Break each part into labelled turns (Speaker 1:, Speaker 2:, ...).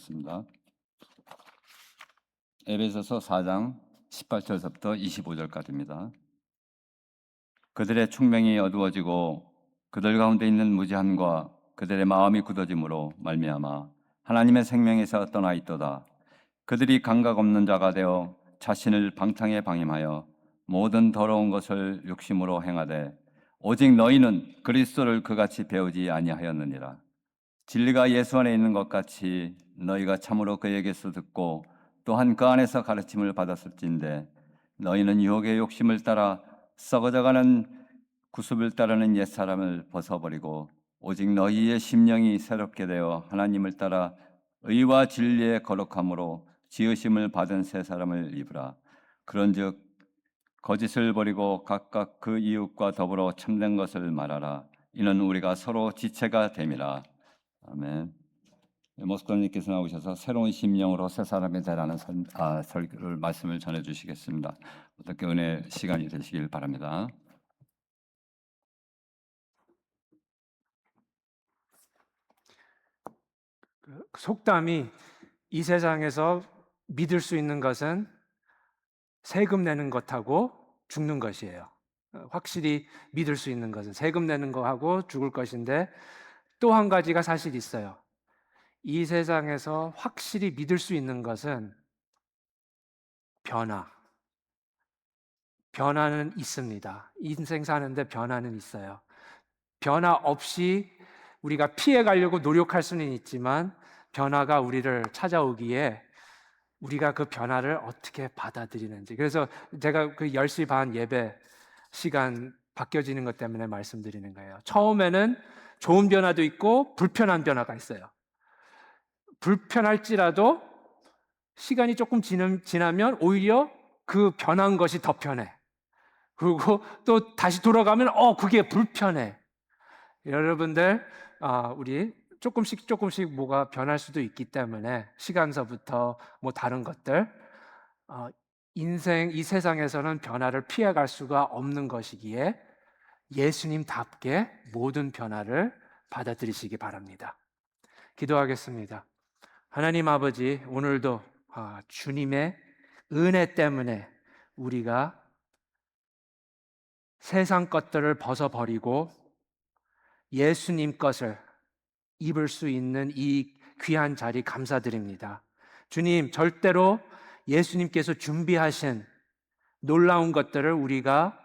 Speaker 1: 보겠습니다. 에베소서 4장 18절부터 25절까지입니다. 그들의 총명이 어두워지고 그들 가운데 있는 무지함과 그들의 마음이 굳어짐으로 말미암아 하나님의 생명에서 떠나 있도다. 그들이 감각 없는 자가 되어 자신을 방탕에 방임하여 모든 더러운 것을 욕심으로 행하되 오직 너희는 그리스도를 그같이 배우지 아니하였느니라. 진리가 예수 안에 있는 것 같이 너희가 참으로 그에게서 듣고 또한 그 안에서 가르침을 받았을진데 너희는 유혹의 욕심을 따라 썩어져가는 구습을 따르는 옛사람을 벗어버리고 오직 너희의 심령이 새롭게 되어 하나님을 따라 의와 진리의 거룩함으로 지으심을 받은 새 사람을 입으라. 그런즉 거짓을 버리고 각각 그 이웃과 더불어 참된 것을 말하라. 이는 우리가 서로 지체가 됨이라. 아멘. 모스코님께서 나오셔서 새로운 심령으로 새 사람이 되라는 설교를 말씀을 전해 주시겠습니다. 어떻게 은혜 시간이 되시길 바랍니다.
Speaker 2: 속담이 이 세상에서 믿을 수 있는 것은 세금 내는 것하고 죽는 것이에요. 확실히 믿을 수 있는 것은 세금 내는 거하고 죽을 것인데 또 한 가지가 사실 있어요. 이 세상에서 확실히 믿을 수 있는 것은 변화는 있습니다. 인생 사는데 변화는 있어요. 변화 없이 우리가 피해 가려고 노력할 수는 있지만 변화가 우리를 찾아오기에 우리가 그 변화를 어떻게 받아들이는지. 그래서 제가 그 10시 반 예배 시간 바뀌어지는 것 때문에 말씀드리는 거예요. 처음에는 좋은 변화도 있고 불편한 변화가 있어요. 불편할지라도 시간이 조금 지나면 오히려 그 변한 것이 더 편해. 그리고 또 다시 돌아가면 그게 불편해. 여러분들 우리 조금씩 뭐가 변할 수도 있기 때문에 시간서부터 뭐 다른 것들 인생 이 세상에서는 변화를 피해갈 수가 없는 것이기에 예수님답게 모든 변화를 받아들이시기 바랍니다. 기도하겠습니다. 하나님 아버지, 오늘도 주님의 은혜 때문에 우리가 세상 것들을 벗어버리고 예수님 것을 입을 수 있는 이 귀한 자리 감사드립니다. 주님, 절대로 예수님께서 준비하신 놀라운 것들을 우리가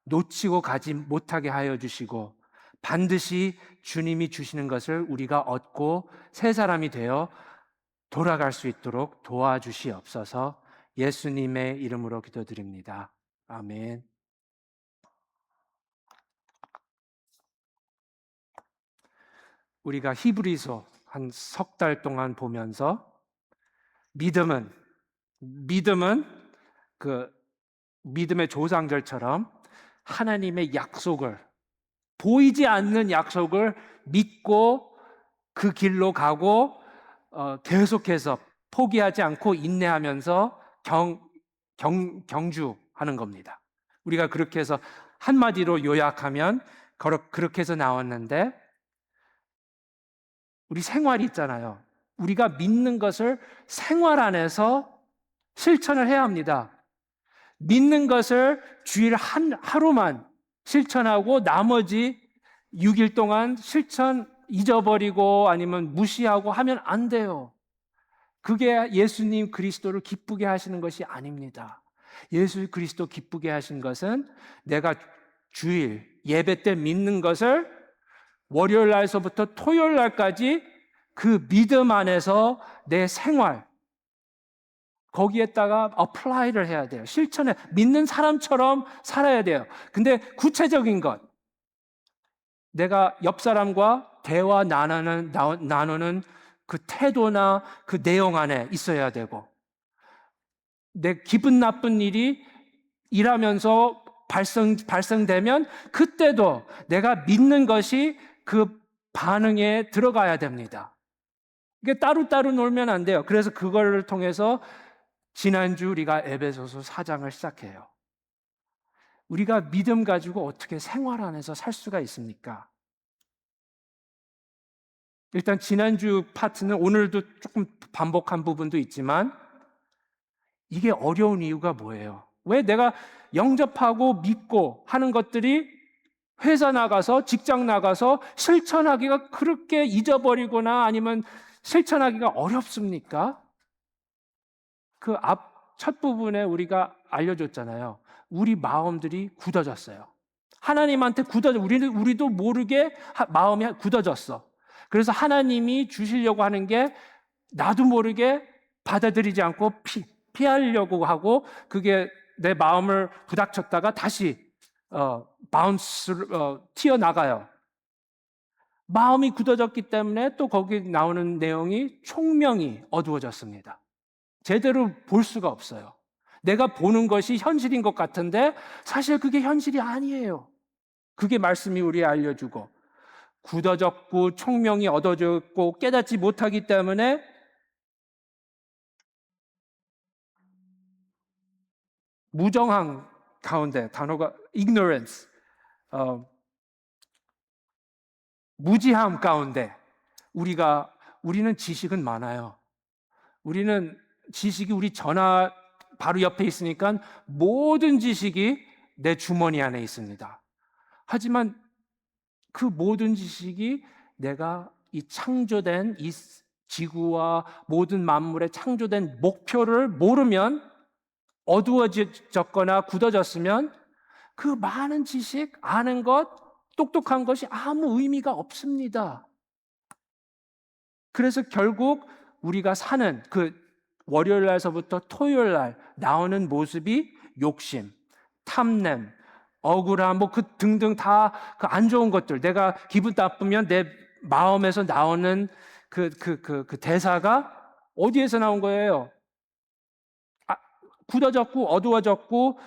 Speaker 2: 놓치고 가지 못하게 하여 주시고 반드시 주님이 주시는 것을 우리가 얻고 새 사람이 되어 돌아갈 수 있도록 도와주시옵소서. 예수님의 이름으로 기도드립니다. 아멘. 우리가 히브리서 한 석 달 동안 보면서 믿음은 그 믿음의 조상들처럼 하나님의 약속을 보이지 않는 약속을 믿고 그 길로 가고 계속해서 포기하지 않고 인내하면서 경주하는 겁니다. 우리가 그렇게 해서 한마디로 요약하면 그렇게 해서 나왔는데 우리 생활이 있잖아요. 우리가 믿는 것을 생활 안에서 실천을 해야 합니다. 믿는 것을 주일 하루만 실천하고 나머지 6일 동안 실천 잊어버리고 아니면 무시하고 하면 안 돼요. 그게 예수님 그리스도를 기쁘게 하시는 것이 아닙니다. 예수 그리스도 기쁘게 하신 것은 내가 주일 예배 때 믿는 것을 월요일 날서부터 토요일 날까지 그 믿음 안에서 내 생활 거기에다가 어플라이를 해야 돼요. 실천해 믿는 사람처럼 살아야 돼요. 근데 구체적인 것 내가 옆 사람과 대화 나누는 그 태도나 그 내용 안에 있어야 되고 내 기분 나쁜 일이 일하면서 발생되면 그때도 내가 믿는 것이 그 반응에 들어가야 됩니다. 이게 따로따로 놀면 안 돼요. 그래서 그거를 통해서 지난주 우리가 에베소서 4장을 시작해요. 우리가 믿음 가지고 어떻게 생활 안에서 살 수가 있습니까? 일단 지난주 파트는 오늘도 조금 반복한 부분도 있지만 이게 어려운 이유가 뭐예요? 왜 내가 영접하고 믿고 하는 것들이 회사 나가서 직장 나가서 실천하기가 그렇게 잊어버리거나 아니면 실천하기가 어렵습니까? 그 앞 첫 부분에 우리가 알려줬잖아요. 우리 마음들이 굳어졌어요. 하나님한테 우리도 모르게 마음이 굳어졌어. 그래서 하나님이 주시려고 하는 게 나도 모르게 받아들이지 않고 피하려고 하고 그게 내 마음을 부닥쳤다가 다시 튀어나가요. 마음이 굳어졌기 때문에 또 거기 나오는 내용이 총명이 어두워졌습니다. 제대로 볼 수가 없어요. 내가 보는 것이 현실인 것 같은데 사실 그게 현실이 아니에요. 그게 말씀이 우리에 알려주고 굳어졌고 총명이 어두워졌고 깨닫지 못하기 때문에 무정함 가운데 단어가 ignorance, 무지함 가운데 우리는 지식은 많아요. 우리는 지식이 우리 전화 바로 옆에 있으니까 모든 지식이 내 주머니 안에 있습니다. 하지만 그 모든 지식이 내가 이 창조된 이 지구와 모든 만물의 창조된 목표를 모르면 어두워졌거나 굳어졌으면 그 많은 지식, 아는 것, 똑똑한 것이 아무 의미가 없습니다. 그래서 결국 우리가 사는 그 월요일 날서부터 토요일 날 나오는 모습이 욕심, 탐냄, 억울함, 그 등등 다 그 안 좋은 것들. 내가 기분 나쁘면 내 마음에서 나오는 그 대사가 어디에서 나온 거예요? 굳어졌고 어두워졌고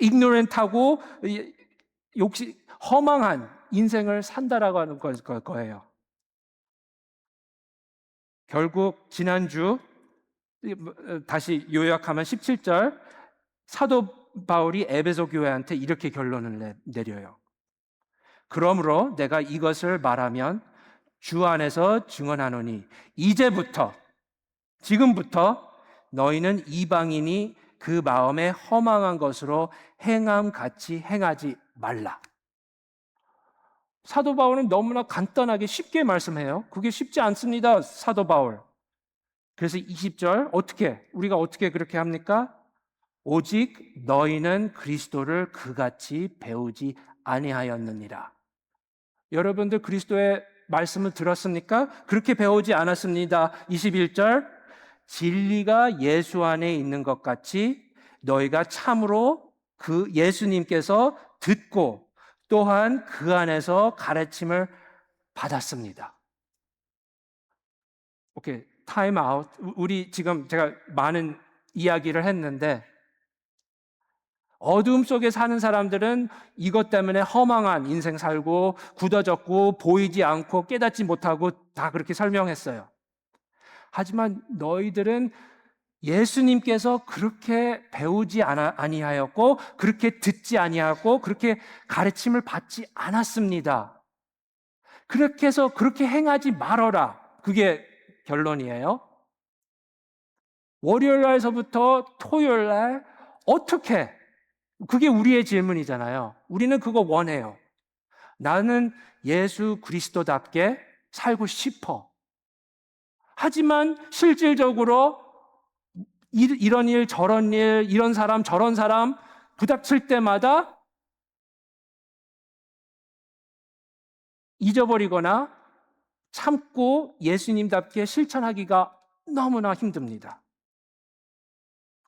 Speaker 2: ignorant하고 욕심, 허망한 인생을 산다라고 하는 거예요. 결국 지난주 다시 요약하면 17절 사도 바울이 에베소 교회한테 이렇게 결론을 내려요. 그러므로 내가 이것을 말하면 주 안에서 증언하노니 이제부터 지금부터 너희는 이방인이 그 마음에 허망한 것으로 행함같이 행하지 말라. 사도 바울은 너무나 간단하게 쉽게 말씀해요. 그게 쉽지 않습니다, 사도 바울. 그래서 20절 우리가 어떻게 그렇게 합니까? 오직 너희는 그리스도를 그같이 배우지 아니하였느니라. 여러분들 그리스도의 말씀을 들었습니까? 그렇게 배우지 않았습니다. 21절 진리가 예수 안에 있는 것 같이 너희가 참으로 그 예수님께서 듣고 또한 그 안에서 가르침을 받았습니다. 오케이, 타임 아웃. 우리 지금 제가 많은 이야기를 했는데 어둠 속에 사는 사람들은 이것 때문에 허망한 인생 살고 굳어졌고 보이지 않고 깨닫지 못하고 다 그렇게 설명했어요. 하지만 너희들은 예수님께서 그렇게 배우지 아니하였고 그렇게 듣지 아니하고 그렇게 가르침을 받지 않았습니다. 그렇게 해서 그렇게 행하지 말어라. 그게 결론이에요. 월요일 날서부터 토요일 날 어떻게, 그게 우리의 질문이잖아요. 우리는 그거 원해요. 나는 예수 그리스도답게 살고 싶어. 하지만 실질적으로 이런 일, 저런 일, 이런 사람, 저런 사람 부닥칠 때마다 잊어버리거나 참고 예수님답게 실천하기가 너무나 힘듭니다.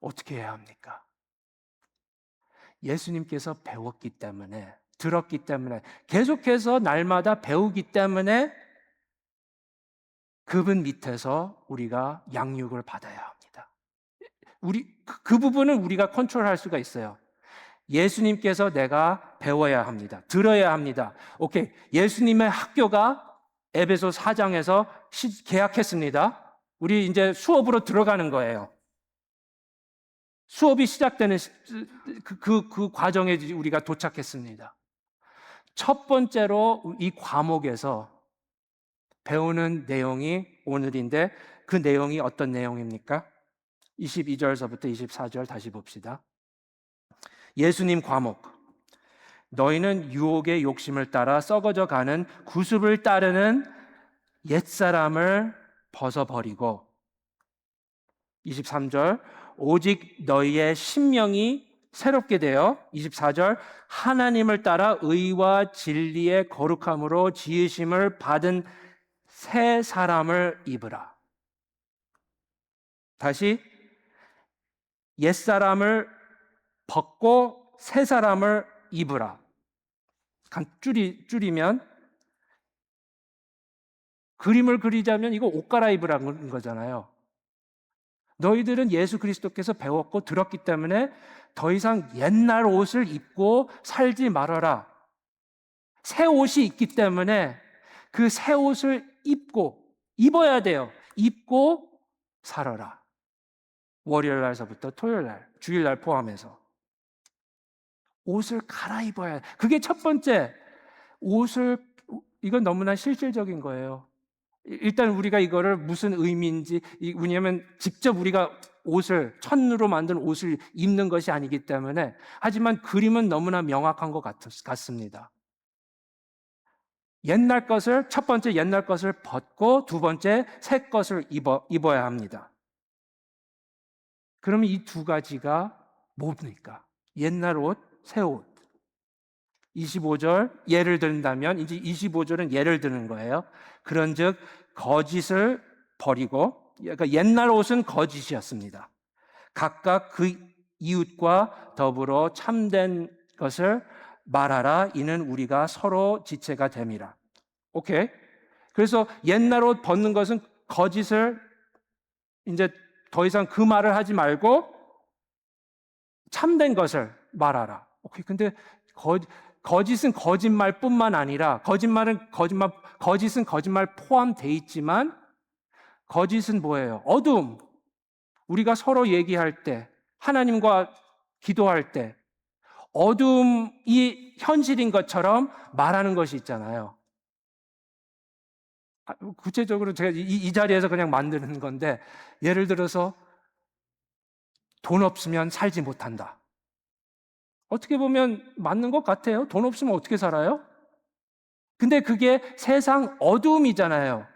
Speaker 2: 어떻게 해야 합니까? 예수님께서 배웠기 때문에, 들었기 때문에, 계속해서 날마다 배우기 때문에 그분 밑에서 우리가 양육을 받아야 합니다. 그 부분은 우리가 컨트롤할 수가 있어요. 예수님께서 내가 배워야 합니다. 들어야 합니다. 오케이. 예수님의 학교가 에베소 4장에서 개학했습니다. 우리 이제 수업으로 들어가는 거예요. 수업이 시작되는 그 과정에 우리가 도착했습니다. 첫 번째로 이 과목에서 배우는 내용이 오늘인데 그 내용이 어떤 내용입니까? 22절서부터 24절 다시 봅시다. 예수님 과목. 너희는 유혹의 욕심을 따라 썩어져 가는 구습을 따르는 옛사람을 벗어버리고 23절 오직 너희의 심령이 새롭게 되어 24절 하나님을 따라 의와 진리의 거룩함으로 지으심을 받은 새 사람을 입으라. 다시 옛사람을 벗고 새 사람을 입으라. 줄이면 그림을 그리자면 이거 옷 갈아입으라는 거잖아요. 너희들은 예수 그리스도께서 배웠고 들었기 때문에 더 이상 옛날 옷을 입고 살지 말아라. 새 옷이 있기 때문에 그 새 옷을 입어야 돼요. 입고 살아라. 월요일 날서부터 토요일 날, 주일 날 포함해서 옷을 갈아입어야 해. 그게 첫 번째. 이건 너무나 실질적인 거예요. 일단 우리가 이거를 무슨 의미인지, 왜냐하면 직접 우리가 천으로 만든 옷을 입는 것이 아니기 때문에, 하지만 그림은 너무나 명확한 것 같습니다. 첫 번째 옛날 것을 벗고 두 번째 새 것을 입어야 합니다. 그러면 이 두 가지가 뭡니까? 옛날 옷, 새 옷. 25절 예를 든다면 이제 25절은 예를 드는 거예요. 그런즉 거짓을 버리고, 그러니까 옛날 옷은 거짓이었습니다. 각각 그 이웃과 더불어 참된 것을 말하라. 이는 우리가 서로 지체가 됨이라. 오케이. 그래서 옛날 옷 벗는 것은 거짓을 이제 더 이상 그 말을 하지 말고 참된 것을 말하라. 오케이. 근데 거짓은 거짓말뿐만 아니라 거짓은 거짓말 포함돼 있지만 거짓은 뭐예요? 어둠. 우리가 서로 얘기할 때, 하나님과 기도할 때 어둠이 현실인 것처럼 말하는 것이 있잖아요. 구체적으로 제가 이 자리에서 그냥 만드는 건데, 예를 들어서 돈 없으면 살지 못한다. 어떻게 보면 맞는 것 같아요. 돈 없으면 어떻게 살아요? 근데 그게 세상 어두움이잖아요.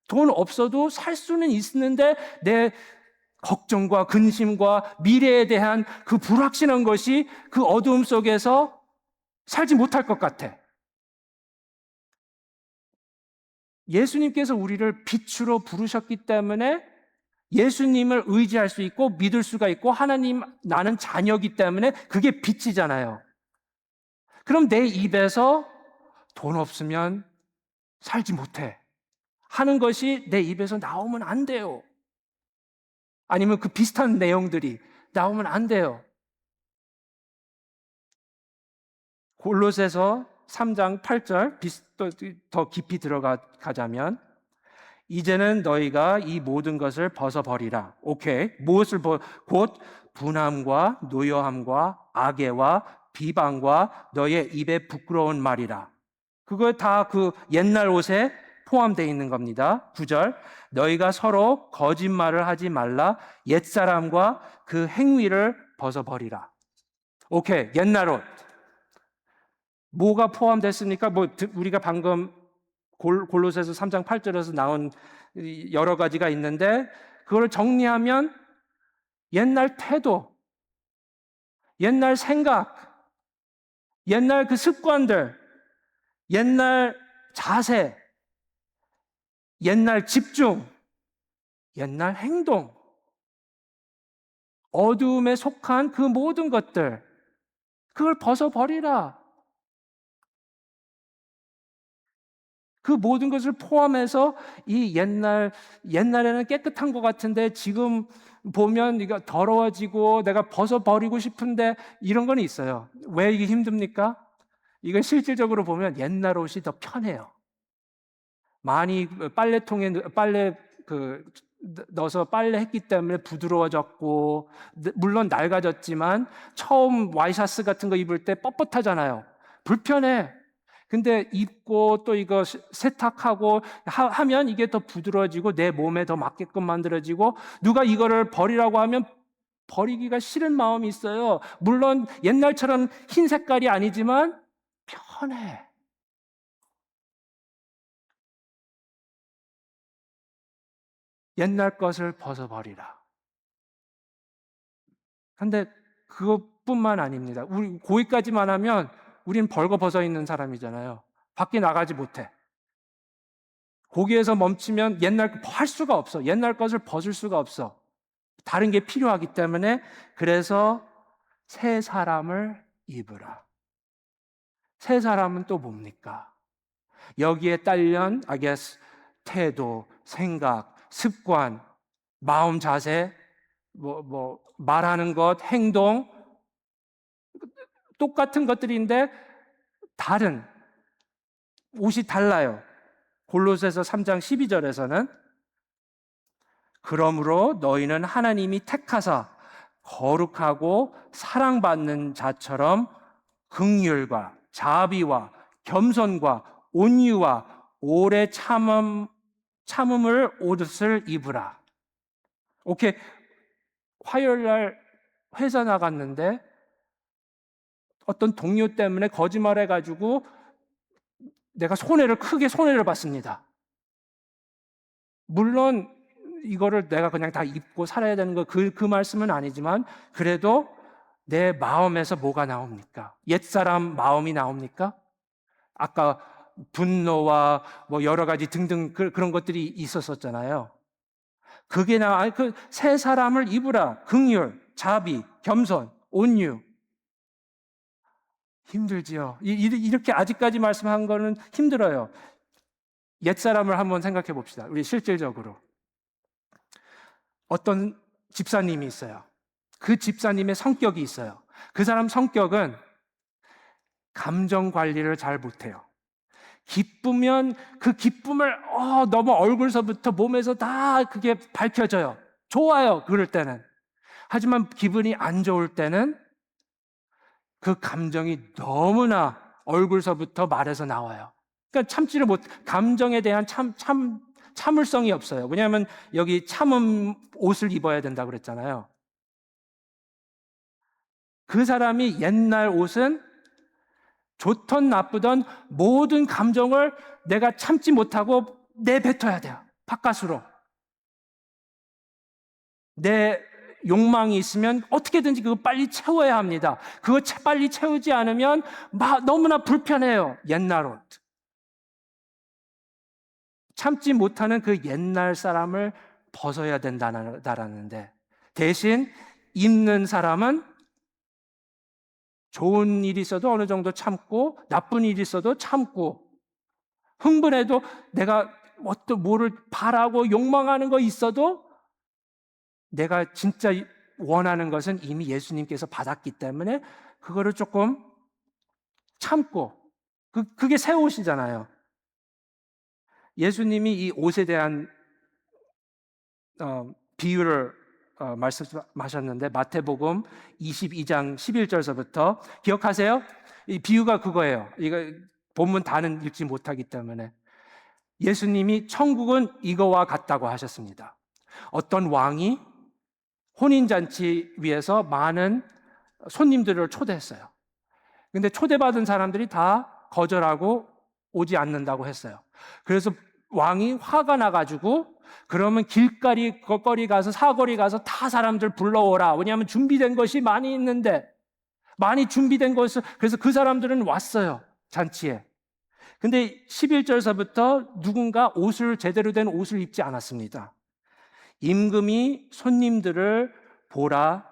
Speaker 2: 돈 없어도 살 수는 있는데 내 걱정과 근심과 미래에 대한 그 불확실한 것이 그 어두움 속에서 살지 못할 것 같아. 예수님께서 우리를 빛으로 부르셨기 때문에 예수님을 의지할 수 있고 믿을 수가 있고, 하나님 나는 자녀이기 때문에 그게 빛이잖아요. 그럼 내 입에서 돈 없으면 살지 못해 하는 것이 내 입에서 나오면 안 돼요. 아니면 그 비슷한 내용들이 나오면 안 돼요. 골로새서 3장 8절 더 깊이 들어가자면 이제는 너희가 이 모든 것을 벗어버리라. 오케이. 곧 분함과 노여함과 악애와 비방과 너의 입에 부끄러운 말이라. 그거 다 그 옛날 옷에 포함되어 있는 겁니다. 9절 너희가 서로 거짓말을 하지 말라. 옛사람과 그 행위를 벗어버리라. 오케이. 옛날 옷. 뭐가 포함됐습니까? 우리가 방금 골로새서 3장 8절에서 나온 여러 가지가 있는데, 그걸 정리하면 옛날 태도, 옛날 생각, 옛날 그 습관들, 옛날 자세, 옛날 집중, 옛날 행동, 어두움에 속한 그 모든 것들, 그걸 벗어버리라. 그 모든 것을 포함해서 이 옛날에는 깨끗한 것 같은데 지금 보면 이거 더러워지고 내가 벗어버리고 싶은데 이런 건 있어요. 왜 이게 힘듭니까? 이건 실질적으로 보면 옛날 옷이 더 편해요. 많이 빨래통에 넣어서 빨래했기 때문에 부드러워졌고, 물론 낡아졌지만 처음 와이셔츠 같은 거 입을 때 뻣뻣하잖아요. 불편해. 근데 입고 또 이거 세탁하고 하면 이게 더 부드러워지고 내 몸에 더 맞게끔 만들어지고, 누가 이거를 버리라고 하면 버리기가 싫은 마음이 있어요. 물론 옛날처럼 흰 색깔이 아니지만 편해. 옛날 것을 벗어버리라. 근데 그것뿐만 아닙니다. 우리 거기까지만 하면 우린 벌거벗어 있는 사람이잖아요. 밖에 나가지 못해. 거기에서 멈추면 옛날 할 수가 없어. 옛날 것을 벗을 수가 없어. 다른 게 필요하기 때문에, 그래서 새 사람을 입으라. 새 사람은 또 뭡니까? 여기에 딸린 I guess 태도, 생각, 습관, 마음 자세, 말하는 것, 행동, 똑같은 것들인데 다른 옷이 달라요. 골로새서 3장 12절에서는 그러므로 너희는 하나님이 택하사 거룩하고 사랑받는 자처럼 긍휼과 자비와 겸손과 온유와 오래 참음을 옷을 입으라. 오케이. 화요일 날 회사 나갔는데 어떤 동료 때문에 거짓말해가지고 내가 크게 손해를 봤습니다. 물론 이거를 내가 그냥 다 입고 살아야 되는 그 말씀은 아니지만, 그래도 내 마음에서 뭐가 나옵니까? 옛사람 마음이 나옵니까? 아까 분노와 여러 가지 등등 그런 것들이 있었었잖아요. 그게 그 새 사람을 입으라. 긍휼, 자비, 겸손, 온유. 힘들지요. 이렇게 아직까지 말씀한 거는 힘들어요. 옛사람을 한번 생각해 봅시다. 우리 실질적으로. 어떤 집사님이 있어요. 그 집사님의 성격이 있어요. 그 사람 성격은 감정 관리를 잘 못해요. 기쁘면 그 기쁨을 너무 얼굴서부터 몸에서 다 그게 밝혀져요. 좋아요, 그럴 때는. 하지만 기분이 안 좋을 때는 그 감정이 너무나 얼굴서부터 말해서 나와요. 그러니까 참지를 감정에 대한 참을성이 없어요. 왜냐하면 여기 참음 옷을 입어야 된다고 그랬잖아요. 그 사람이 옛날 옷은 좋던 나쁘던 모든 감정을 내가 참지 못하고 내뱉어야 돼요. 바깥으로. 내 욕망이 있으면 어떻게든지 그거 빨리 채워야 합니다. 그거 빨리 채우지 않으면 너무나 불편해요. 옛날 옷. 참지 못하는 그 옛날 사람을 벗어야 된다라는데, 대신 입는 사람은 좋은 일이 있어도 어느 정도 참고, 나쁜 일이 있어도 참고, 흥분해도 내가 뭐를 바라고 욕망하는 거 있어도 내가 진짜 원하는 것은 이미 예수님께서 받았기 때문에 그거를 조금 참고, 그게 새 옷이잖아요. 예수님이 이 옷에 대한 비유를 말씀하셨는데, 마태복음 22장 11절서부터 기억하세요? 이 비유가 그거예요. 이거 본문 다는 읽지 못하기 때문에. 예수님이 천국은 이거와 같다고 하셨습니다. 어떤 왕이 혼인잔치 위해서 많은 손님들을 초대했어요. 근데 초대받은 사람들이 다 거절하고 오지 않는다고 했어요. 그래서 왕이 화가 나가지고, 그러면 거리 가서 사거리 가서 다 사람들 불러오라. 왜냐하면 준비된 것이 많이 있는데, 많이 준비된 것을. 그래서 그 사람들은 왔어요, 잔치에. 근데 11절서부터 누군가 제대로 된 옷을 입지 않았습니다. 임금이 손님들을 보러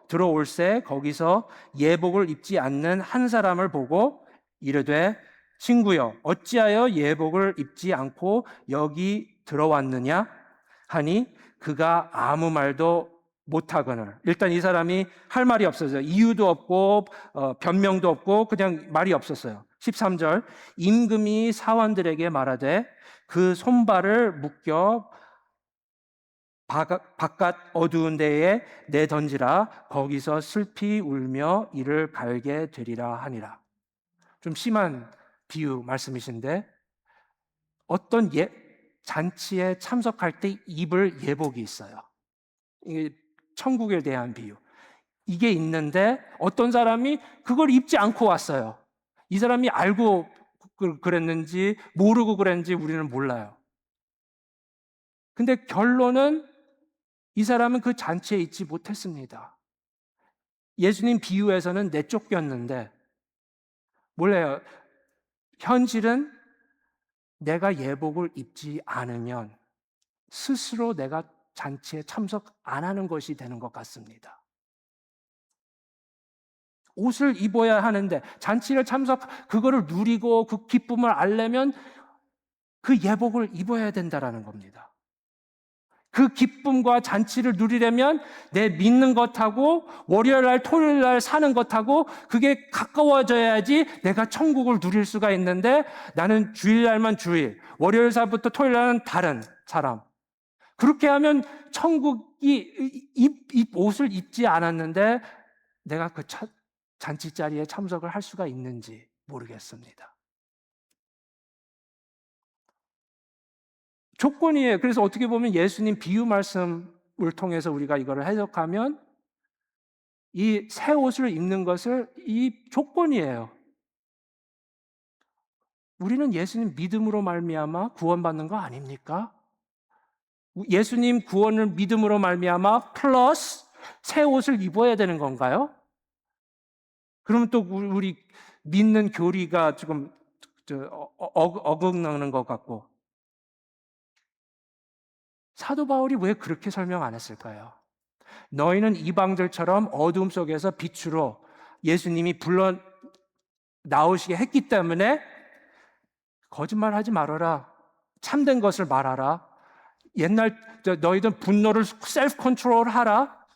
Speaker 2: 들어올새 거기서 예복을 입지 않는 한 사람을 보고 이르되, 친구여, 어찌하여 예복을 입지 않고 여기 들어왔느냐 하니, 그가 아무 말도 못하거늘. 일단 이 사람이 할 말이 없었어요. 이유도 없고 변명도 없고 그냥 말이 없었어요. 13절, 임금이 사원들에게 말하되 그 손발을 묶여 바깥 어두운 데에 내던지라. 거기서 슬피 울며 이를 갈게 되리라 하니라. 좀 심한 비유 말씀이신데 어떤 잔치에 참석할 때 입을 예복이 있어요. 이게 천국에 대한 비유. 이게 있는데 어떤 사람이 그걸 입지 않고 왔어요. 이 사람이 알고 그랬는지 모르고 그랬는지 우리는 몰라요. 근데 결론은 이 사람은 그 잔치에 있지 못했습니다. 예수님 비유에서는 내쫓겼는데 몰라요. 현실은 내가 예복을 입지 않으면 스스로 내가 잔치에 참석 안 하는 것이 되는 것 같습니다. 옷을 입어야 하는데 잔치를 그거를 누리고 그 기쁨을 알려면 그 예복을 입어야 된다라는 겁니다. 그 기쁨과 잔치를 누리려면 내 믿는 것하고 월요일 날 토요일 날 사는 것하고 그게 가까워져야지 내가 천국을 누릴 수가 있는데 나는 주일날만 주일, 월요일사부터 토요일 날은 다른 사람. 그렇게 하면 천국이 옷을 입지 않았는데 내가 그 잔치 자리에 참석을 할 수가 있는지 모르겠습니다. 조건이에요. 그래서 어떻게 보면 예수님 비유 말씀을 통해서 우리가 이거를 해석하면 이 새 옷을 입는 것을 이 조건이에요. 우리는 예수님 믿음으로 말미암아 구원받는 거 아닙니까? 예수님 구원을 믿음으로 말미암아 플러스 새 옷을 입어야 되는 건가요? 그러면 또 우리 믿는 교리가 조금 어긋나는 것 같고 사도 바울이 왜 그렇게 설명 안 했을까요? 너희는 이방들처럼 어둠 속에서 빛으로 예수님이 불러 나오시게 했기 때문에 거짓말하지 말아라. 참된 것을 말하라. 너희들 분노를 셀프 컨트롤 하라.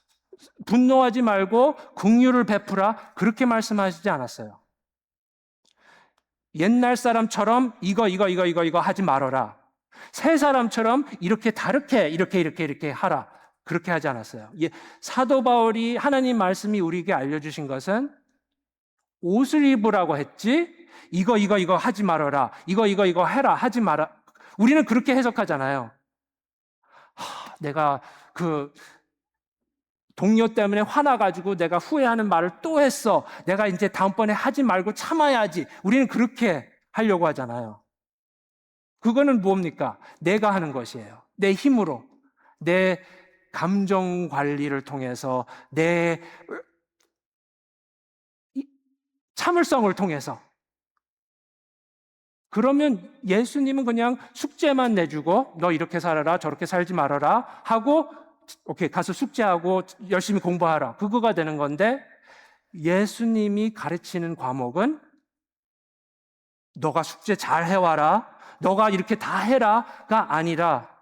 Speaker 2: 분노하지 말고 긍휼을 베푸라. 그렇게 말씀하시지 않았어요. 옛날 사람처럼 이거 하지 말아라. 새 사람처럼 이렇게 다르게 이렇게 하라. 그렇게 하지 않았어요. 사도 바울이 하나님 말씀이 우리에게 알려주신 것은 옷을 입으라고 했지 이거 하지 말아라. 이거 해라. 하지 마라. 우리는 그렇게 해석하잖아요. 내가 그 동료 때문에 화나가지고 내가 후회하는 말을 또 했어. 내가 이제 다음번에 하지 말고 참아야지. 우리는 그렇게 하려고 하잖아요. 그거는 뭡니까? 내가 하는 것이에요. 내 힘으로. 내 감정 관리를 통해서 내 참을성을 통해서. 그러면 예수님은 그냥 숙제만 내주고 너 이렇게 살아라 저렇게 살지 말아라 하고 오케이 가서 숙제하고 열심히 공부하라 그거가 되는 건데 예수님이 가르치는 과목은 너가 숙제 잘 해와라 너가 이렇게 다 해라가 아니라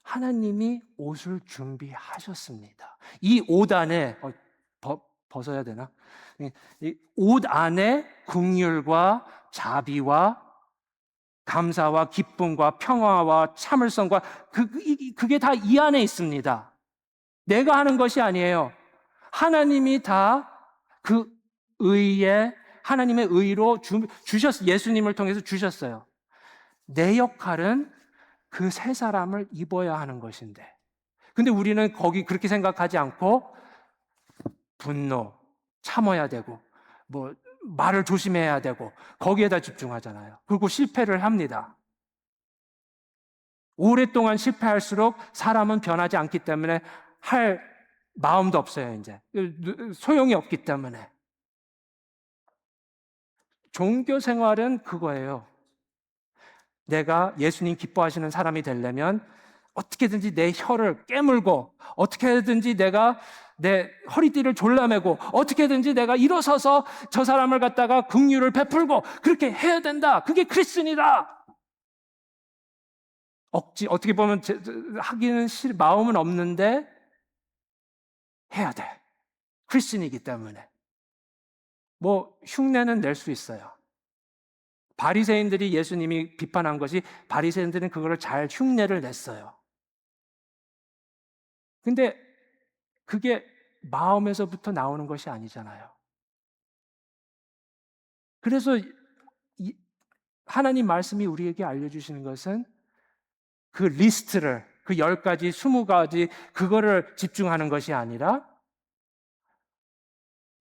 Speaker 2: 하나님이 옷을 준비하셨습니다. 이 옷 안에 벗어야 되나? 이 옷 안에 긍휼과 자비와 감사와 기쁨과 평화와 참을성과 그게 다 이 안에 있습니다. 내가 하는 것이 아니에요. 하나님이 다 그 의에 하나님의 의로 주셨어요. 예수님을 통해서 주셨어요. 내 역할은 그 새 사람을 입어야 하는 것인데 근데 우리는 거기 그렇게 생각하지 않고 분노, 참아야 되고 뭐 말을 조심해야 되고 거기에다 집중하잖아요. 그리고 실패를 합니다. 오랫동안 실패할수록 사람은 변하지 않기 때문에 할 마음도 없어요. 이제 소용이 없기 때문에 종교 생활은 그거예요. 내가 예수님 기뻐하시는 사람이 되려면 어떻게든지 내 혀를 깨물고 어떻게든지 내가 내 허리띠를 졸라매고 어떻게든지 내가 일어서서 저 사람을 갖다가 긍휼을 베풀고 그렇게 해야 된다. 그게 크리스천이다. 어떻게 보면 하기는 마음은 없는데 해야 돼. 크리스천이기 때문에. 뭐 흉내는 낼 수 있어요. 바리새인들이 예수님이 비판한 것이 바리새인들은 그거를 잘 흉내를 냈어요. 근데 그게 마음에서부터 나오는 것이 아니잖아요. 그래서 하나님 말씀이 우리에게 알려주시는 것은 그 리스트를, 그 10가지, 20가지 그거를 집중하는 것이 아니라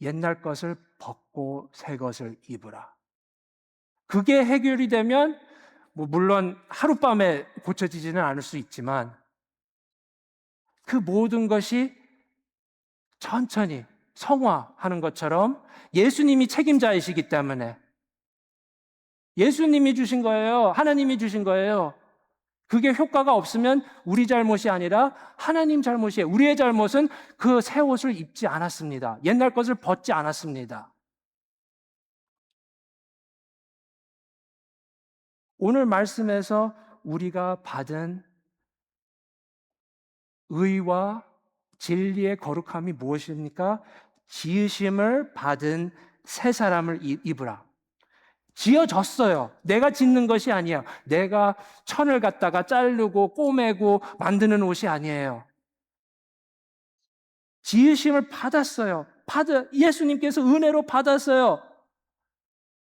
Speaker 2: 옛날 것을 벗고 새 것을 입으라. 그게 해결이 되면 물론 하룻밤에 고쳐지지는 않을 수 있지만 그 모든 것이 천천히 성화하는 것처럼 예수님이 책임자이시기 때문에 예수님이 주신 거예요. 하나님이 주신 거예요. 그게 효과가 없으면 우리 잘못이 아니라 하나님 잘못이에요. 우리의 잘못은 그 새 옷을 입지 않았습니다. 옛날 것을 벗지 않았습니다. 오늘 말씀에서 우리가 받은 의와 진리의 거룩함이 무엇입니까? 지으심을 받은 새 사람을 입으라. 지어졌어요. 내가 짓는 것이 아니야. 내가 천을 갖다가 자르고 꼬매고 만드는 옷이 아니에요. 지으심을 받았어요. 예수님께서 은혜로 받았어요.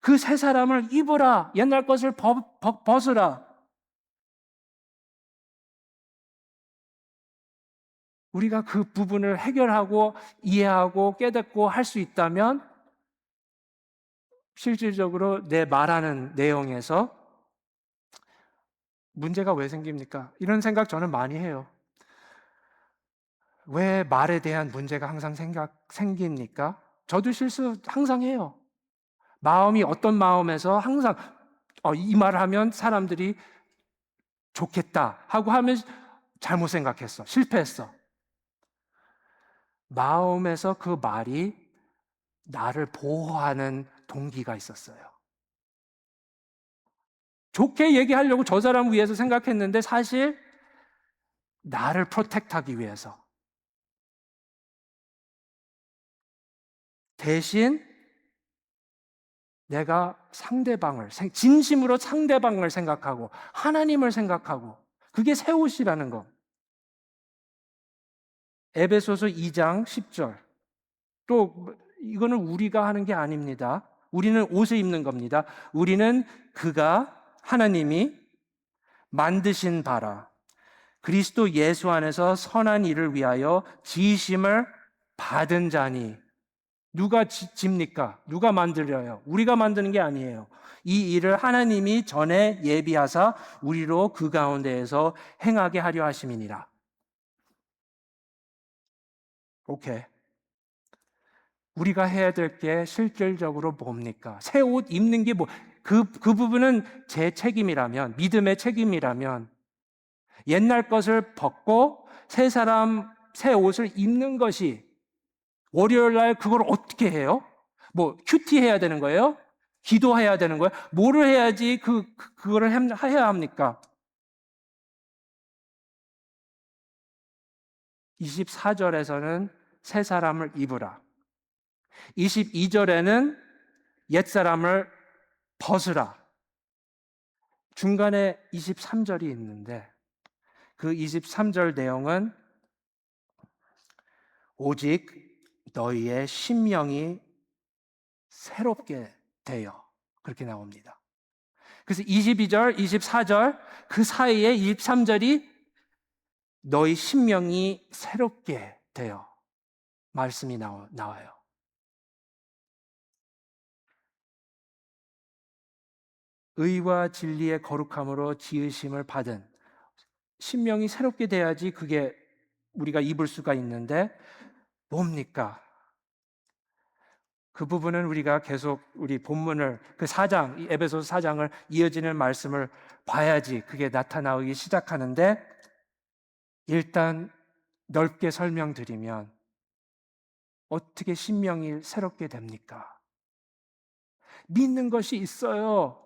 Speaker 2: 그 새 사람을 입으라. 옛날 것을 벗으라. 우리가 그 부분을 해결하고 이해하고 깨닫고 할 수 있다면 실질적으로 내 말하는 내용에서 문제가 왜 생깁니까? 이런 생각 저는 많이 해요. 왜 말에 대한 문제가 항상 생깁니까? 저도 실수 항상 해요. 마음이 어떤 마음에서 항상 이 말을 하면 사람들이 좋겠다 하고 하면 잘못 생각했어. 실패했어. 마음에서 그 말이 나를 보호하는 동기가 있었어요. 좋게 얘기하려고 저 사람 위해서 생각했는데 사실 나를 프로텍트하기 위해서. 대신 내가 진심으로 상대방을 생각하고 하나님을 생각하고 그게 새 옷이라는 거. 에베소서 2장 10절. 또 이거는 우리가 하는 게 아닙니다. 우리는 옷을 입는 겁니다. 우리는 그가 하나님이 만드신 바라 그리스도 예수 안에서 선한 일을 위하여 지으심을 받은 자니. 누가 집니까? 누가 만들려요? 우리가 만드는 게 아니에요. 이 일을 하나님이 전에 예비하사 우리로 그 가운데에서 행하게 하려 하심이니라. 오케이. 우리가 해야 될 게 실질적으로 뭡니까? 새 옷 입는 게 그 부분은 제 책임이라면, 믿음의 책임이라면, 옛날 것을 벗고 새 옷을 입는 것이, 월요일 날 그걸 어떻게 해요? 큐티 해야 되는 거예요? 기도해야 되는 거예요? 뭐를 해야지 그거를 해야 합니까? 24절에서는 새 사람을 입으라. 22절에는 옛 사람을 벗으라. 중간에 23절이 있는데 그 23절 내용은 오직 너희의 심령이 새롭게 되어 그렇게 나옵니다. 그래서 22절, 24절 그 사이에 23절이 너희 심령이 새롭게 되어 말씀이 나와요. 의와 진리의 거룩함으로 지으심을 받은 심령이 새롭게 돼야지 그게 우리가 입을 수가 있는데 뭡니까? 그 부분은 우리가 계속 우리 본문을 그 4장, 에베소서 4장을 이어지는 말씀을 봐야지 그게 나타나기 시작하는데 일단 넓게 설명드리면 어떻게 심령이 새롭게 됩니까? 믿는 것이 있어요.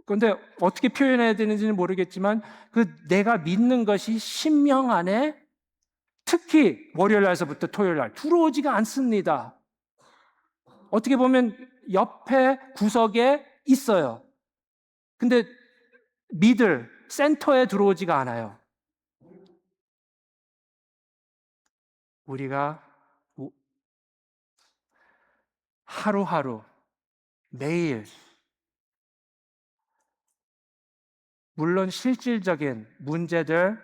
Speaker 2: 그런데 어떻게 표현해야 되는지는 모르겠지만 내가 믿는 것이 심령 안에 특히 월요일 날서부터 토요일 날 들어오지가 않습니다. 어떻게 보면 옆에 구석에 있어요. 근데 센터에 들어오지가 않아요. 우리가 하루하루, 매일, 물론 실질적인 문제들,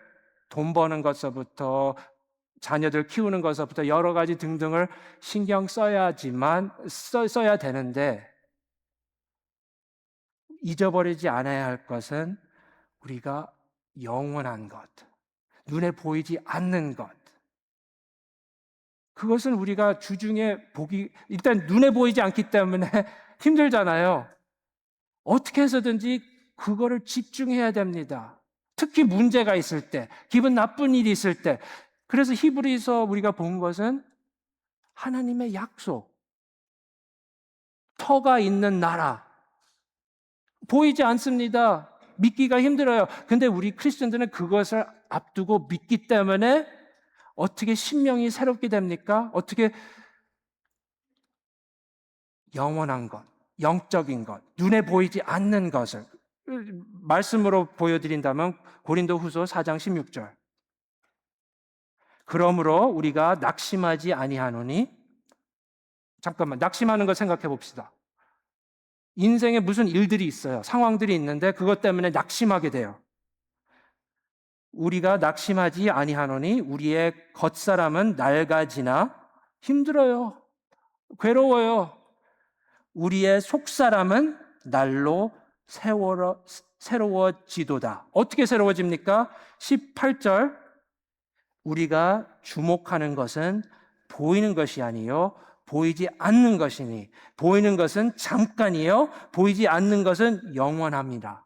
Speaker 2: 돈 버는 것서부터 자녀들 키우는 것서부터 여러 가지 등등을 신경 써야 되는데 잊어버리지 않아야 할 것은 우리가 영원한 것, 눈에 보이지 않는 것. 그것은 우리가 주중에 일단 눈에 보이지 않기 때문에 힘들잖아요. 어떻게 해서든지 그거를 집중해야 됩니다. 특히 문제가 있을 때, 기분 나쁜 일이 있을 때. 그래서 히브리서 우리가 본 것은 하나님의 약속, 터가 있는 나라. 보이지 않습니다. 믿기가 힘들어요. 근데 우리 크리스천들은 그것을 앞두고 믿기 때문에 어떻게 심령이 새롭게 됩니까? 어떻게 영원한 것, 영적인 것, 눈에 보이지 않는 것을 말씀으로 보여드린다면 고린도후서 4장 16절. 그러므로 우리가 낙심하지 아니하노니, 잠깐만, 낙심하는 걸 생각해 봅시다. 인생에 무슨 일들이 있어요. 상황들이 있는데 그것 때문에 낙심하게 돼요. 우리가 낙심하지 아니하노니 우리의 겉사람은 낡아지나 힘들어요. 괴로워요. 우리의 속사람은 날로 새로워지도다. 어떻게 새로워집니까? 18절. 우리가 주목하는 것은 보이는 것이 아니요 보이지 않는 것이니 보이는 것은 잠깐이요 보이지 않는 것은 영원합니다.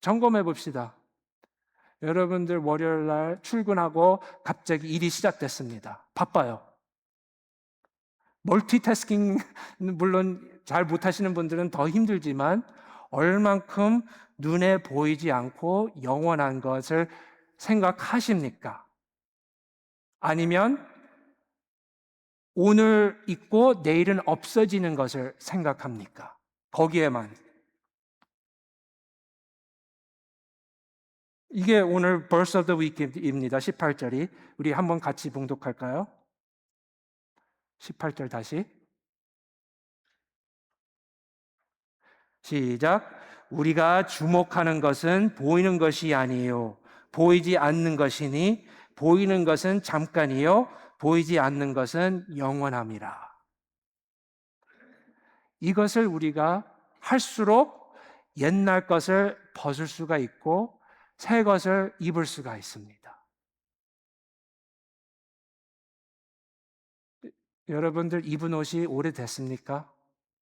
Speaker 2: 점검해 봅시다. 여러분들 월요일 날 출근하고 갑자기 일이 시작됐습니다. 바빠요. 멀티태스킹 물론 잘 못하시는 분들은 더 힘들지만 얼만큼 눈에 보이지 않고 영원한 것을 생각하십니까? 아니면 오늘 있고 내일은 없어지는 것을 생각합니까? 거기에만. 이게 오늘 Verse of the Week입니다. 18절이. 우리 한번 같이 봉독할까요? 18절 다시. 시작. 우리가 주목하는 것은 보이는 것이 아니요 보이지 않는 것이니 보이는 것은 잠깐이요 보이지 않는 것은 영원함이라. 이것을 우리가 할수록 옛날 것을 벗을 수가 있고 새 것을 입을 수가 있습니다. 여러분들 입은 옷이 오래됐습니까?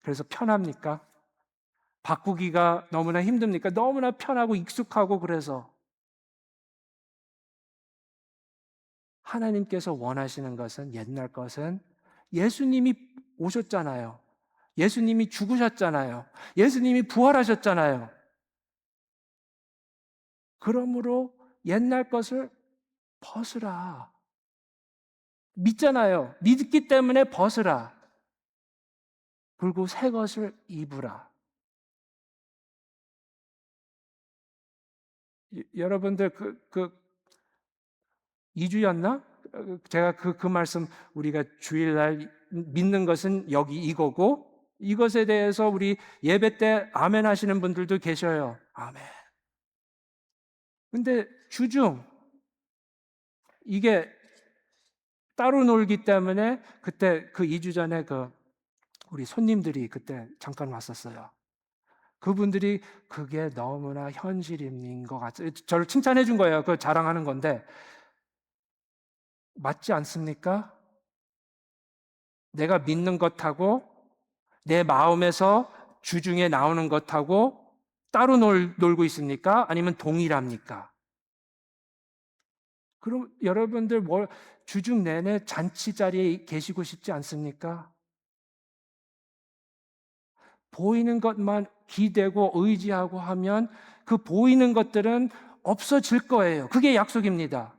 Speaker 2: 그래서 편합니까? 바꾸기가 너무나 힘듭니까? 너무나 편하고 익숙하고 그래서 하나님께서 원하시는 것은 옛날 것은 예수님이 오셨잖아요. 예수님이 죽으셨잖아요. 예수님이 부활하셨잖아요. 그러므로 옛날 것을 벗으라. 믿잖아요. 믿기 때문에 벗으라. 그리고 새 것을 입으라. 여러분들 2주였나? 제가 그 말씀 우리가 주일날 믿는 것은 여기 이거고 이것에 대해서 우리 예배 때 아멘 하시는 분들도 계셔요. 아멘. 근데 주중 이게 따로 놀기 때문에 그때 그 2주 전에 우리 손님들이 그때 잠깐 왔었어요. 그분들이 그게 너무나 현실인 것 같아요. 저를 칭찬해 준 거예요. 그 자랑하는 건데 맞지 않습니까? 내가 믿는 것하고 내 마음에서 주중에 나오는 것하고 따로 놀고 있습니까? 아니면 동일합니까? 그럼 여러분들 주중 내내 잔치 자리에 계시고 싶지 않습니까? 보이는 것만 기대고 의지하고 하면 그 보이는 것들은 없어질 거예요. 그게 약속입니다.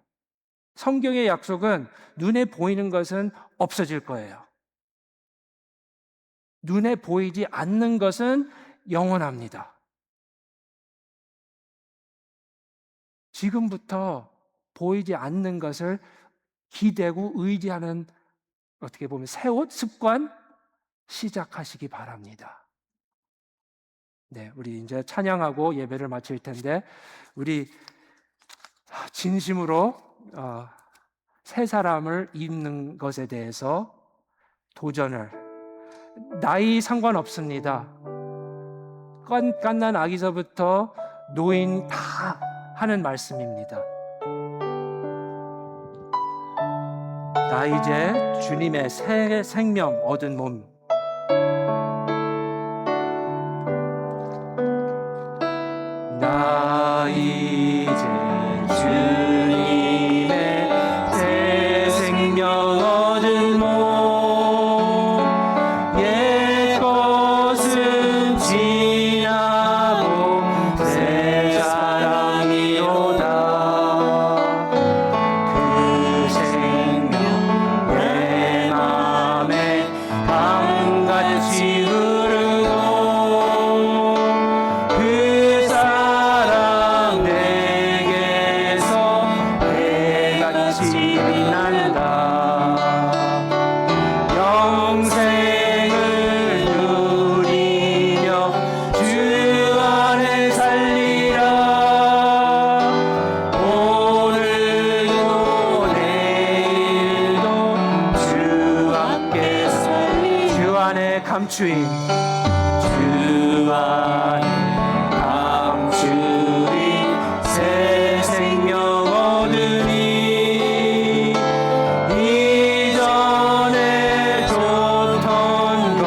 Speaker 2: 성경의 약속은 눈에 보이는 것은 없어질 거예요. 눈에 보이지 않는 것은 영원합니다. 지금부터 보이지 않는 것을 기대고 의지하는 어떻게 보면 새 옷 습관 시작하시기 바랍니다. 네, 우리 이제 찬양하고 예배를 마칠 텐데 우리 진심으로 새 사람을 입는 것에 대해서 도전을, 나이 상관없습니다. 깐난 아기서부터 노인 다 하는 말씀입니다. 나 이제 주님의 새 생명 얻은 몸, 나 이제 주님의 새 생명 얻은 몸, 옛 것은 지나고 새 사랑이로다. 그 생명 내 맘에 강같이 흐르고 그 사랑 내게서 해같이 빛난다. 영생을 누리며 주 안에 살리라. 오늘도 내일도 주 함께 살리라. 주 안에 감추인, 주 안에 감추인 새 생명 얻으니 이전에 좋던 것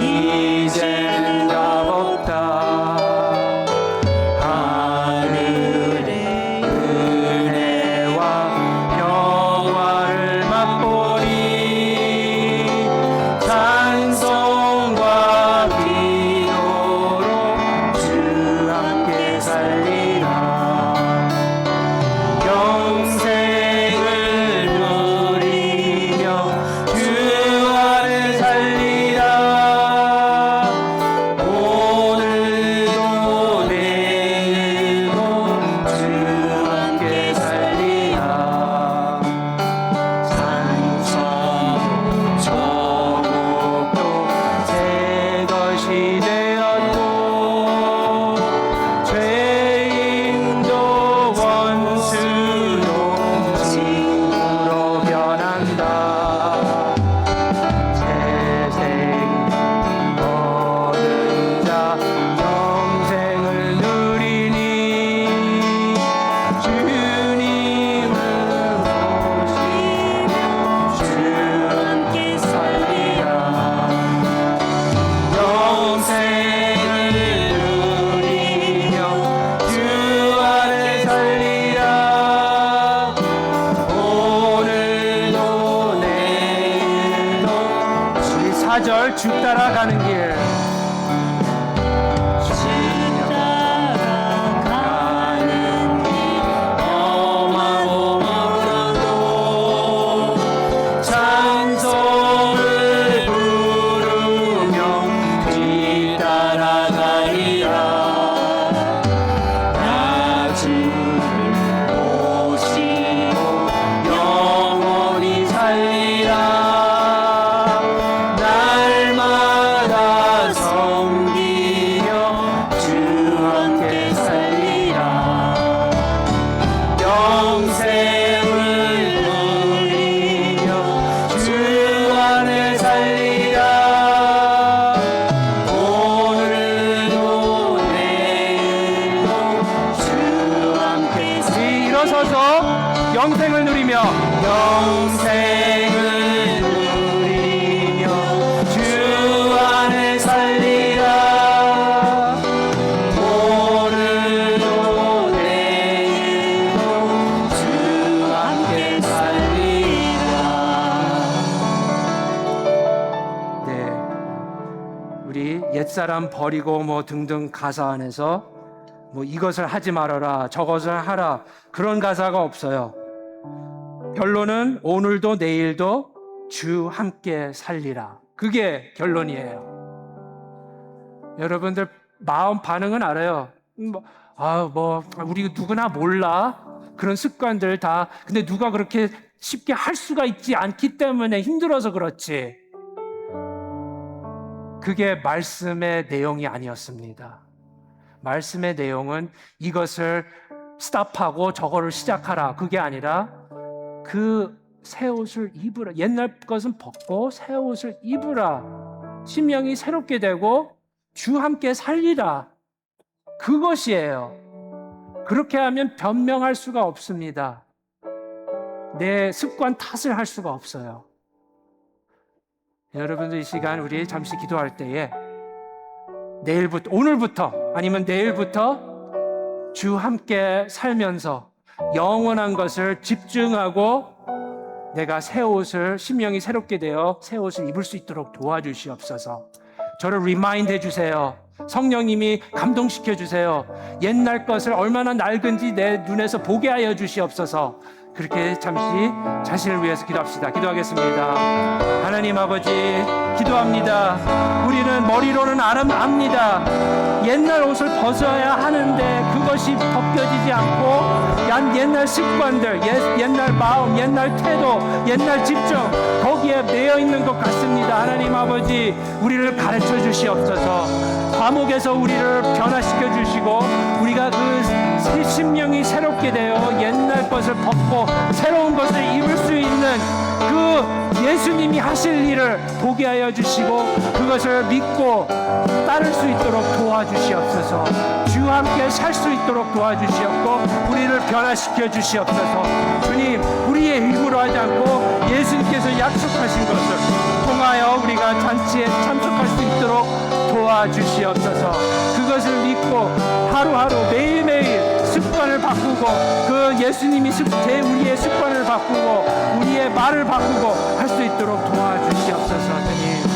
Speaker 2: 이젠 값없다. 하늘의 은혜와 영화를 맛보니 찬송과 기도로 주 함께 살리라. 영생을 누리며 주 안에 살리라. 오늘도 내일도 주 함께 살리라. 산성도 저곡도 새 것이 되었고 죄인도 원수도 친구로 변한다. 새 생명 얻은 자 영생을 누리니 주님을 모시며 주 함께 살리라. 영생을 누리며 주 안에 살리라. 오늘도 내일도 우리 4절 주 따라가는 길, 주 따라가는 길 험하고 멀어도 찬송을 부르며 뒤따라가리라. 나 주를 모시고 영원히 살리라. 날마다 섬기며 주 함께 살리라. 영생을 누리며 주 안에 살리라. 오늘도 내일도 주 함께 살리라. 일어서서 영생을 누리며 영생을 누리며 주 안에 살리라. 오늘도 내일도 주 함께 살리라. 네, 우리 옛사람 버리고 뭐 등등 가사 안에서 뭐 이것을 하지 말아라, 저것을 하라, 그런 가사가 없어요. 결론은 오늘도 내일도 주 함께 살리라. 그게 결론이에요. 여러분들 마음 반응은 알아요. 우리 누구나 몰라. 그런 습관들 다. 근데 누가 그렇게 쉽게 할 수가 있지 않기 때문에 힘들어서 그렇지. 그게 말씀의 내용이 아니었습니다. 말씀의 내용은 이것을 스탑하고 저거를 시작하라. 그게 아니라 그 새 옷을 입으라. 옛날 것은 벗고 새 옷을 입으라. 심령이 새롭게 되고 주 함께 살리라. 그것이에요. 그렇게 하면 변명할 수가 없습니다. 내 습관 탓을 할 수가 없어요. 여러분들 이 시간 우리 잠시 기도할 때에 내일부터, 오늘부터 아니면 내일부터 주 함께 살면서 영원한 것을 집중하고 내가 새 옷을, 심령이 새롭게 되어 새 옷을 입을 수 있도록 도와주시옵소서. 저를 리마인드 해주세요. 성령님이 감동시켜 주세요. 옛날 것을 얼마나 낡은지 내 눈에서 보게 하여 주시옵소서. 그렇게 잠시 자신을 위해서 기도합시다. 기도하겠습니다. 하나님 아버지, 기도합니다. 우리는 머리로는 압니다. 옛날 옷을 벗어야 하는데 그것이 벗겨지지 않고 옛날 습관들, 옛날 마음, 옛날 태도, 옛날 집중 거기에 매여 있는 것 같습니다. 하나님 아버지, 우리를 가르쳐 주시옵소서. 과목에서 우리를 변화시켜 주시고 우리가 그 심령이 새롭게 되어 옛날 것을 벗고 새로운 것을 입을 수 있는 그 예수님이 하실 일을 보게 하여 주시고 그것을 믿고 따를 수 있도록 도와주시옵소서. 주와 함께 살 수 있도록 도와주시옵고 우리를 변화시켜 주시옵소서. 주님, 우리의 힘으로 하지 않고 예수님께서 약속하신 것을 통하여 우리가 잔치에 참석할 수 있도록 도와주시옵소서. 그것을 믿고 하루하루 매일매일 습관을 바꾸고 그 예수님이 우리의 습관을 바꾸고 우리의 말을 바꾸고 할 수 있도록 도와주시옵소서. 주님,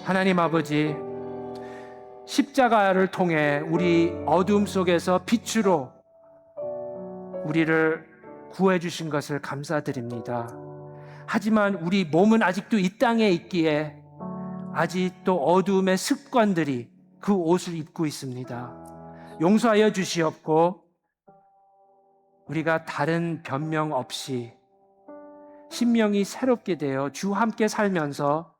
Speaker 2: 하나님 아버지, 십자가를 통해 우리 어둠 속에서 빛으로 우리를 구해 주신 것을 감사드립니다. 하지만 우리 몸은 아직도 이 땅에 있기에 아직도 어둠의 습관들이 그 옷을 입고 있습니다. 용서하여 주시옵고 우리가 다른 변명 없이 심령이 새롭게 되어 주와 함께 살면서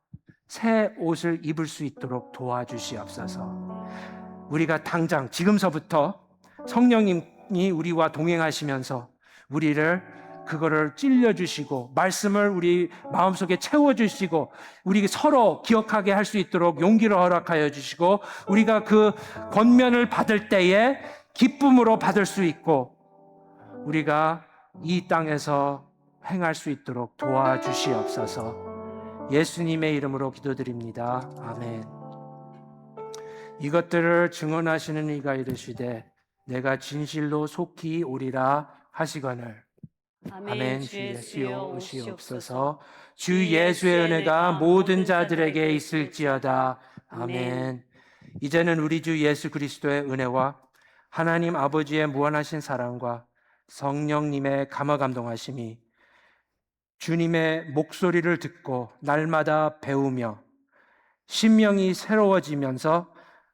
Speaker 2: 새 옷을 입을 수 있도록 도와주시옵소서. 우리가 당장 지금서부터 성령님이 우리와 동행하시면서 우리를 그거를 찔러주시고 말씀을 우리 마음속에 채워주시고 우리 서로 기억하게 할 수 있도록 용기를 허락하여 주시고 우리가 그 권면을 받을 때에 기쁨으로 받을 수 있고 우리가 이 땅에서 행할 수 있도록 도와주시옵소서. 예수님의 이름으로 기도드립니다. 아멘. 이것들을 증언하시는 이가 이르시되 내가 진실로 속히 오리라 하시거늘. 아멘. 주 예수여 오시옵소서. 주 예수의 은혜가 모든 자들에게 있을지어다. 아멘. 이제는 우리 주 예수 그리스도의 은혜와 하나님 아버지의 무한하신 사랑과 성령님의 감화 감동하심이 주님의 목소리를 듣고 날마다 배우며 심령이 새로워지면서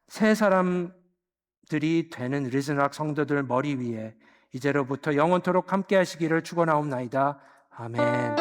Speaker 2: 새 사람들이 되는 리즈락 성도들 머리 위에 이제로부터 영원토록 함께 하시기를 축원하옵나이다. 아멘.